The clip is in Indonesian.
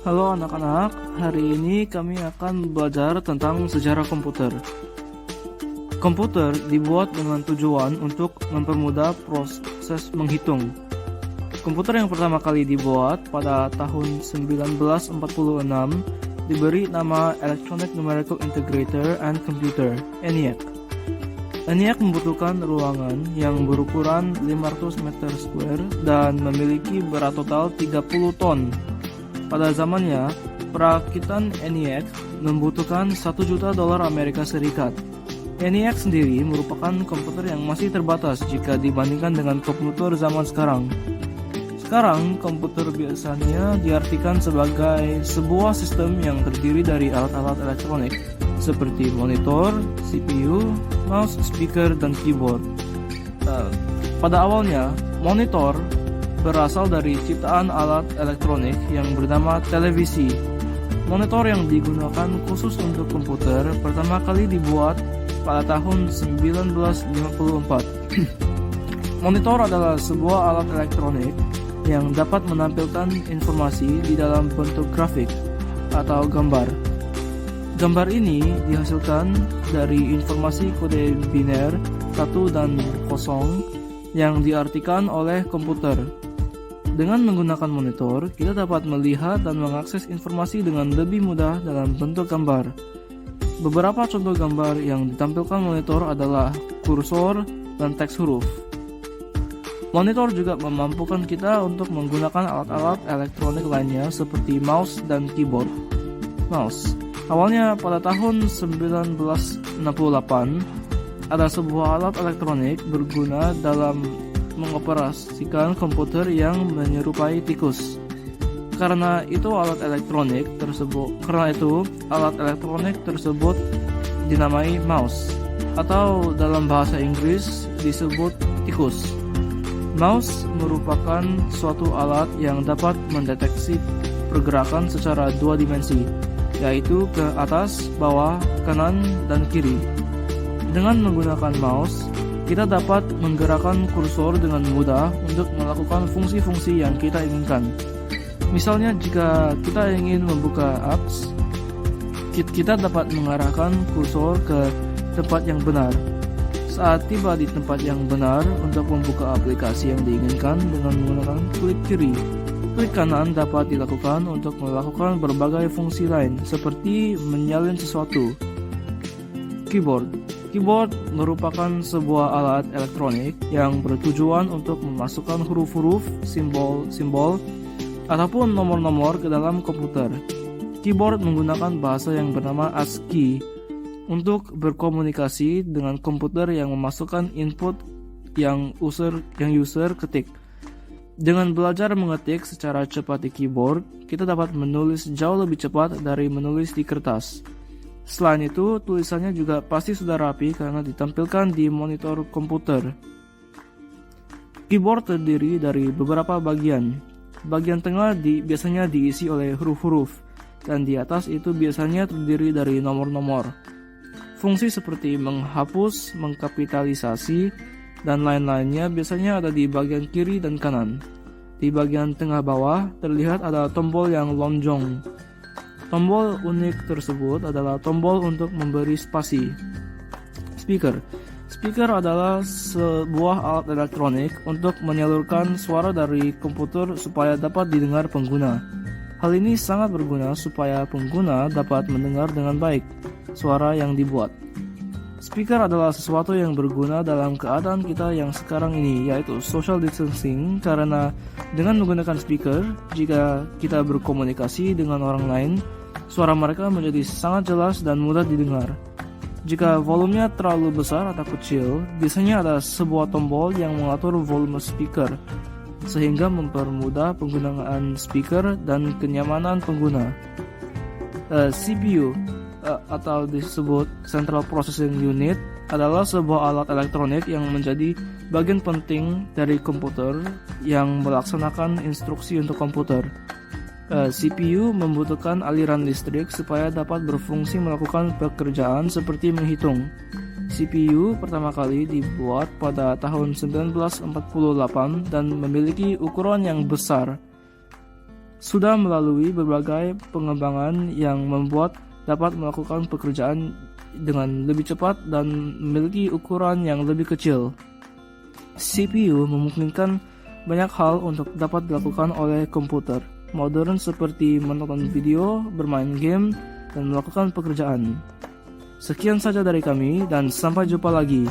Halo anak-anak, hari ini kami akan belajar tentang sejarah komputer. Komputer dibuat dengan tujuan untuk mempermudah proses menghitung. Komputer yang pertama kali dibuat pada tahun 1946 diberi nama Electronic Numerical Integrator and Computer, ENIAC. ENIAC membutuhkan ruangan yang berukuran 500 meter square dan memiliki berat total 30 ton. Pada zamannya, perakitan ENIAC membutuhkan $1 juta Amerika Serikat. ENIAC sendiri merupakan komputer yang masih terbatas jika dibandingkan dengan komputer zaman sekarang. Sekarang, komputer biasanya diartikan sebagai sebuah sistem yang terdiri dari alat-alat elektronik seperti monitor, CPU, mouse, speaker, dan keyboard. Pada awalnya, monitor berasal dari ciptaan alat elektronik yang bernama televisi. Monitor yang digunakan khusus untuk komputer pertama kali dibuat pada tahun 1954. Monitor adalah sebuah alat elektronik yang dapat menampilkan informasi di dalam bentuk grafik atau gambar. Gambar ini dihasilkan dari informasi kode biner 1 dan 0 yang diartikan oleh komputer. Dengan menggunakan monitor, kita dapat melihat dan mengakses informasi dengan lebih mudah dalam bentuk gambar. Beberapa contoh gambar yang ditampilkan monitor adalah kursor dan teks huruf. Monitor juga memampukan kita untuk menggunakan alat-alat elektronik lainnya seperti mouse dan keyboard. Mouse. Awalnya pada tahun 1968, ada sebuah alat elektronik berguna dalam mengoperasikan komputer yang menyerupai tikus. Karena itu alat elektronik tersebut dinamai mouse, atau dalam bahasa Inggris disebut tikus. Mouse merupakan suatu alat yang dapat mendeteksi pergerakan secara dua dimensi, yaitu ke atas, bawah, kanan, dan kiri. Dengan menggunakan mouse, kita dapat menggerakkan kursor dengan mudah untuk melakukan fungsi-fungsi yang kita inginkan. Misalnya, jika kita ingin membuka apps, kita dapat mengarahkan kursor ke tempat yang benar. Saat tiba di tempat yang benar untuk membuka aplikasi yang diinginkan dengan menggunakan klik kiri. Klik kanan dapat dilakukan untuk melakukan berbagai fungsi lain, seperti menyalin sesuatu. Keyboard merupakan sebuah alat elektronik yang bertujuan untuk memasukkan huruf-huruf, simbol-simbol, ataupun nomor-nomor ke dalam komputer. Keyboard menggunakan bahasa yang bernama ASCII untuk berkomunikasi dengan komputer yang memasukkan input yang user ketik. Dengan belajar mengetik secara cepat di keyboard, kita dapat menulis jauh lebih cepat dari menulis di kertas. Selain itu, tulisannya juga pasti sudah rapi karena ditampilkan di monitor komputer. Keyboard terdiri dari beberapa bagian. Bagian tengah biasanya diisi oleh huruf-huruf, dan di atas itu biasanya terdiri dari nomor-nomor. Fungsi seperti menghapus, mengkapitalisasi, dan lain-lainnya biasanya ada di bagian kiri dan kanan. Di bagian tengah bawah terlihat ada tombol yang lonjong. Tombol unik tersebut adalah tombol untuk memberi spasi. Speaker adalah sebuah alat elektronik untuk menyalurkan suara dari komputer supaya dapat didengar pengguna. Hal ini sangat berguna supaya pengguna dapat mendengar dengan baik suara yang dibuat. Speaker adalah sesuatu yang berguna dalam keadaan kita yang sekarang ini, yaitu social distancing, karena dengan menggunakan speaker, jika kita berkomunikasi dengan orang lain, suara mereka menjadi sangat jelas dan mudah didengar. Jika volumenya terlalu besar atau kecil, biasanya ada sebuah tombol yang mengatur volume speaker, sehingga mempermudah penggunaan speaker dan kenyamanan pengguna. CPU atau disebut Central Processing Unit adalah sebuah alat elektronik yang menjadi bagian penting dari komputer yang melaksanakan instruksi untuk komputer. CPU membutuhkan aliran listrik supaya dapat berfungsi melakukan pekerjaan seperti menghitung. CPU pertama kali dibuat pada tahun 1948 dan memiliki ukuran yang besar. sudah melalui berbagai pengembangan yang membuat dapat melakukan pekerjaan dengan lebih cepat dan memiliki ukuran yang lebih kecil. CPU memungkinkan banyak hal untuk dapat dilakukan oleh komputer modern seperti menonton video, bermain game, dan melakukan pekerjaan. Sekian saja dari kami dan sampai jumpa lagi.